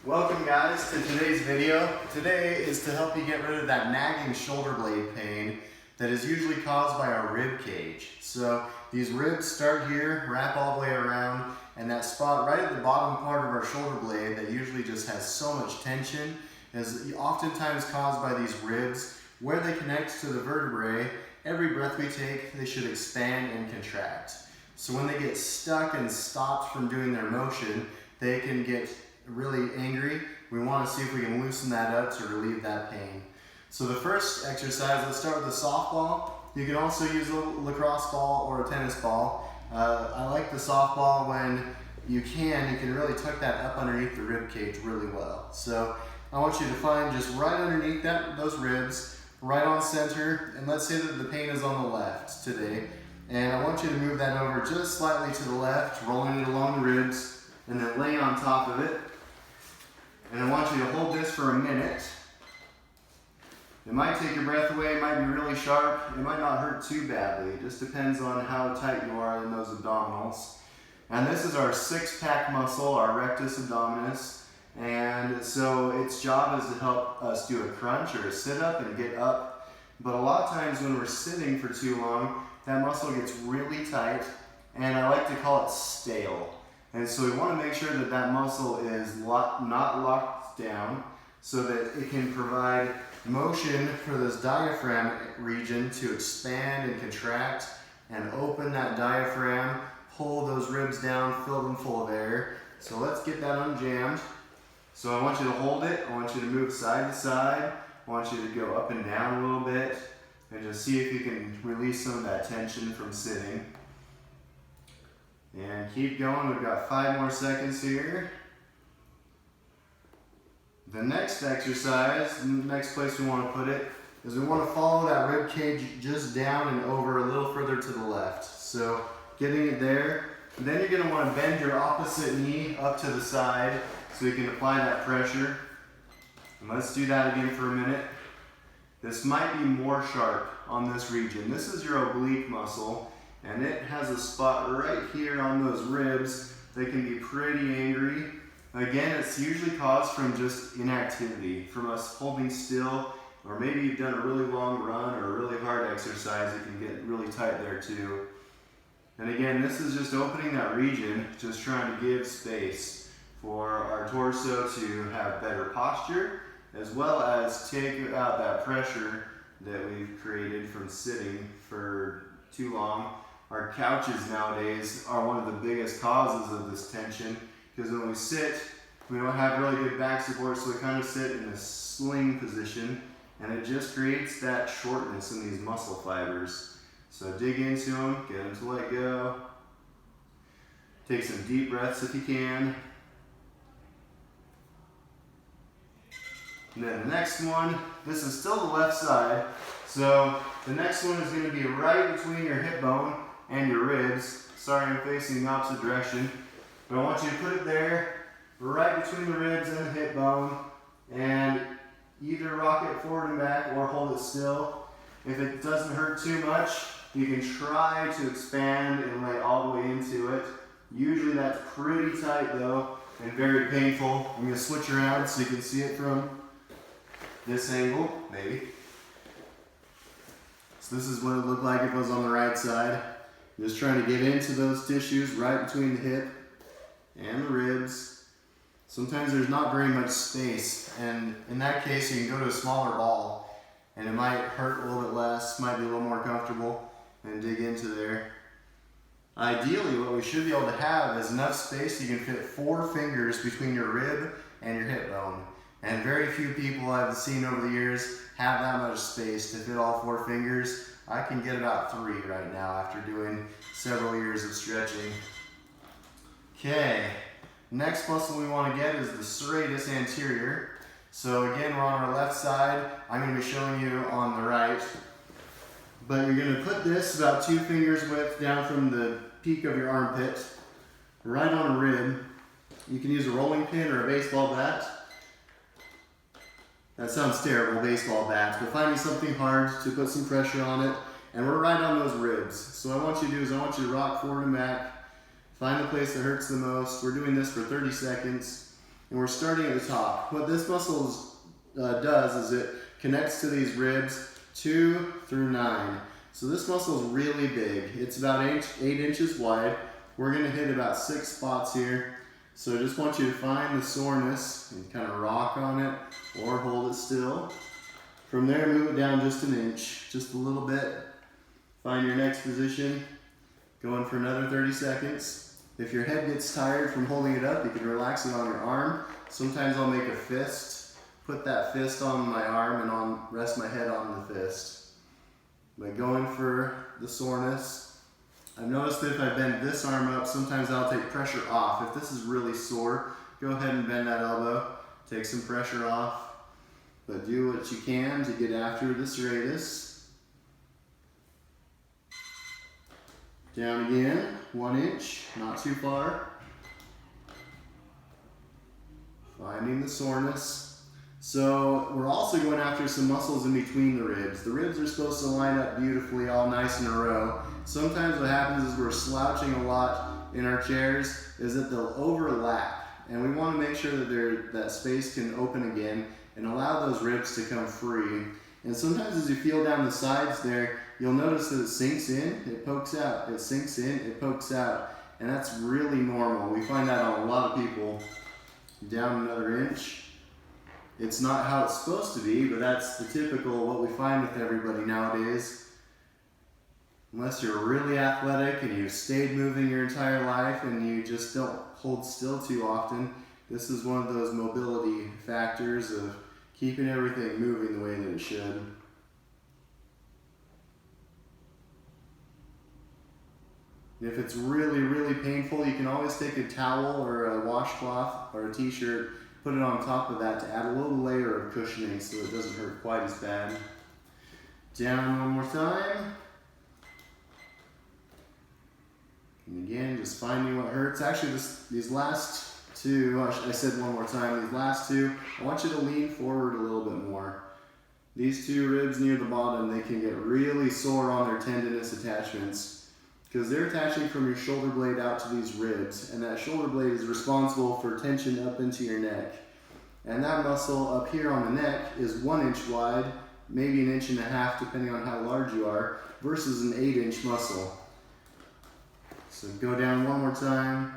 Welcome guys to today's video. Today is to help you get rid of that nagging shoulder blade pain that is usually caused by our rib cage. So these ribs start here, wrap all the way around, and that spot right at the bottom part of our shoulder blade that usually just has so much tension is oftentimes caused by these ribs. Where they connect to the vertebrae, every breath we take, they should expand and contract. So when they get stuck and stopped from doing their motion, they can get really angry. We want to see if we can loosen that up to relieve that pain. So the first exercise, let's start with a softball. You can also use a lacrosse ball or a tennis ball. I like the softball when you can really tuck that up underneath the rib cage really well. So I want you to find just right underneath those ribs, right on center, and let's say that the pain is on the left today. And I want you to move that over just slightly to the left, rolling it along the ribs, and then lay on top of it. And I want you to hold this for a minute. It might take your breath away, it might be really sharp, it might not hurt too badly. It just depends on how tight you are in those abdominals. And this is our six-pack muscle, our rectus abdominis. And so its job is to help us do a crunch or a sit-up and get up. But a lot of times when we're sitting for too long, that muscle gets really tight, and I like to call it stale. And so we want to make sure that that muscle is not locked down so that it can provide motion for this diaphragm region to expand and contract and open that diaphragm, pull those ribs down, fill them full of air. So let's get that unjammed. So I want you to hold it, I want you to move side to side, I want you to go up and down a little bit and just see if you can release some of that tension from sitting. And keep going, we've got 5 more seconds here. The next exercise, the next place we want to put it, is we want to follow that rib cage just down and over a little further to the left. So getting it there, and then you're going to want to bend your opposite knee up to the side so you can apply that pressure. And let's do that again for a minute. This might be more sharp on this region. This is your oblique muscle. And it has a spot right here on those ribs that can be pretty angry. Again, it's usually caused from just inactivity, from us holding still, or maybe you've done a really long run or a really hard exercise. It can get really tight there too. And again, this is just opening that region, just trying to give space for our torso to have better posture, as well as take out that pressure that we've created from sitting for too long. Our couches nowadays are one of the biggest causes of this tension, because when we sit, we don't have really good back support, so we kind of sit in a sling position, and it just creates that shortness in these muscle fibers. So dig into them, get them to let go. Take some deep breaths if you can. And then the next one, this is still the left side, so the next one is going to be right between your hip bone and your ribs. Sorry, I'm facing the opposite direction, but I want you to put it there, right between the ribs and the hip bone, and either rock it forward and back or hold it still. If it doesn't hurt too much, you can try to expand and lay all the way into it. Usually that's pretty tight though, and very painful. I'm going to switch around so you can see it from this angle, maybe. So this is what it looked like if it was on the right side. Just trying to get into those tissues right between the hip and the ribs. Sometimes there's not very much space, and in that case you can go to a smaller ball and it might hurt a little bit less, might be a little more comfortable, and dig into there. Ideally what we should be able to have is enough space you can fit 4 fingers between your rib and your hip bone. And very few people I've seen over the years have that much space to fit all 4 fingers. I can get about 3 right now after doing several years of stretching. Okay, next muscle we want to get is the serratus anterior. So again, we're on our left side. I'm going to be showing you on the right. But you're going to put this about 2 fingers width down from the peak of your armpit, right on a rib. You can use a rolling pin or a baseball bat. That sounds terrible, baseball bats, but find me something hard to put some pressure on it, and we're right on those ribs. So what I want you to do is I want you to rock forward and back, find the place that hurts the most. We're doing this for 30 seconds, and we're starting at the top. What this muscle does is it connects to these ribs 2 through 9. So this muscle is really big. It's about 8 inches wide. We're gonna hit about 6 spots here. So I just want you to find the soreness and kind of rock on it or hold it still. From there, move it down just an inch, just a little bit. Find your next position. Go in for another 30 seconds. If your head gets tired from holding it up, you can relax it on your arm. Sometimes I'll make a fist, put that fist on my arm and rest my head on the fist. But going for the soreness. I've noticed that if I bend this arm up, sometimes I'll take pressure off. If this is really sore, go ahead and bend that elbow, take some pressure off, but do what you can to get after the serratus. Down again, 1 inch, not too far. Finding the soreness. So we're also going after some muscles in between the ribs. The ribs are supposed to line up beautifully, all nice in a row. Sometimes what happens is we're slouching a lot in our chairs, is that they'll overlap. And we want to make sure that that space can open again and allow those ribs to come free. And sometimes as you feel down the sides there, you'll notice that it sinks in, it pokes out, it sinks in, it pokes out. And that's really normal. We find that on a lot of people. Down another inch. It's not how it's supposed to be, but that's the typical what we find with everybody nowadays. Unless you're really athletic and you've stayed moving your entire life and you just don't hold still too often, this is one of those mobility factors of keeping everything moving the way that it should. If it's really, really painful, you can always take a towel or a washcloth or a t-shirt, put it on top of that to add a little layer of cushioning so it doesn't hurt quite as bad. Down one more time. And again, just finding what hurts. Actually, these last two, I said one more time, these last two, I want you to lean forward a little bit more. These two ribs near the bottom, they can get really sore on their tendinous attachments because they're attaching from your shoulder blade out to these ribs, and that shoulder blade is responsible for tension up into your neck. And that muscle up here on the neck is 1 inch wide, maybe 1.5 inches depending on how large you are, versus an 8-inch muscle. So go down one more time.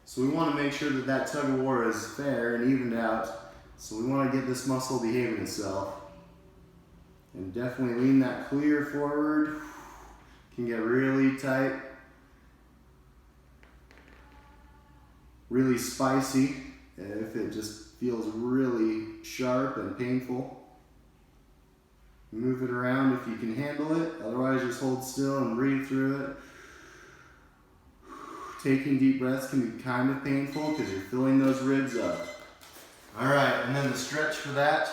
So we want to make sure that that tug of war is fair and evened out. So we want to get this muscle behaving itself. And definitely lean that clear forward. Can get really tight. Really spicy if it just feels really sharp and painful. Move it around if you can handle it. Otherwise, just hold still and breathe through it. Taking deep breaths can be kind of painful because you're filling those ribs up. All right, and then the stretch for that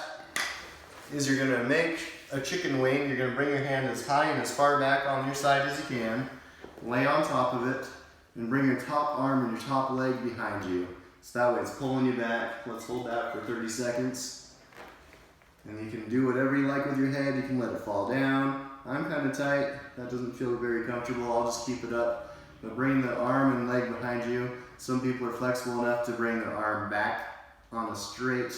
is you're gonna make a chicken wing. You're gonna bring your hand as high and as far back on your side as you can, lay on top of it, and bring your top arm and your top leg behind you. So that way it's pulling you back. Let's hold that for 30 seconds. And you can do whatever you like with your head. You can let it fall down. I'm kind of tight. That doesn't feel very comfortable. I'll just keep it up. But bring the arm and leg behind you. Some people are flexible enough to bring their arm back on a straight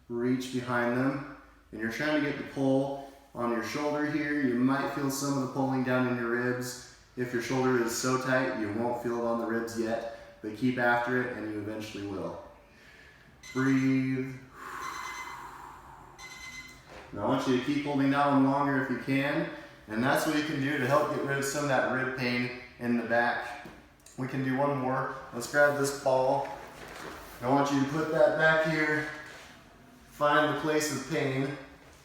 reach behind them. And you're trying to get the pull on your shoulder here. You might feel some of the pulling down in your ribs. If your shoulder is so tight, you won't feel it on the ribs yet, but keep after it and you eventually will. Breathe. Now I want you to keep holding that one longer if you can, and that's what you can do to help get rid of some of that rib pain in the back. We can do one more. Let's grab this ball. I want you to put that back here. Find the place of pain.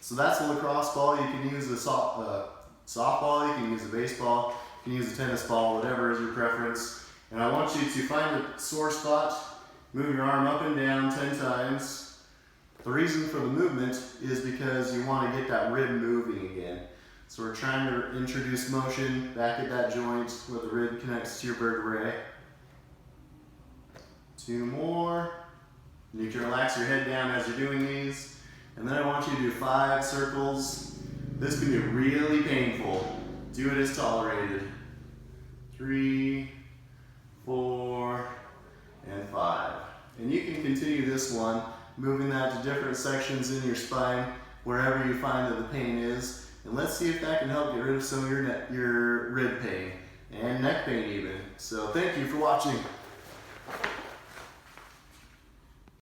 So that's a lacrosse ball. You can use a softball, you can use a baseball, you can use a tennis ball, whatever is your preference. And I want you to find a sore spot, move your arm up and down 10 times. The reason for the movement is because you want to get that rib moving again. So we're trying to introduce motion back at that joint where the rib connects to your vertebrae. 2 more. You can relax your head down as you're doing these. And then I want you to do 5 circles. This can be really painful. Do it as tolerated. 3, 4, and 5. And you can continue this one, moving that to different sections in your spine, wherever you find that the pain is. And let's see if that can help get rid of some of your rib pain and neck pain even. So thank you for watching.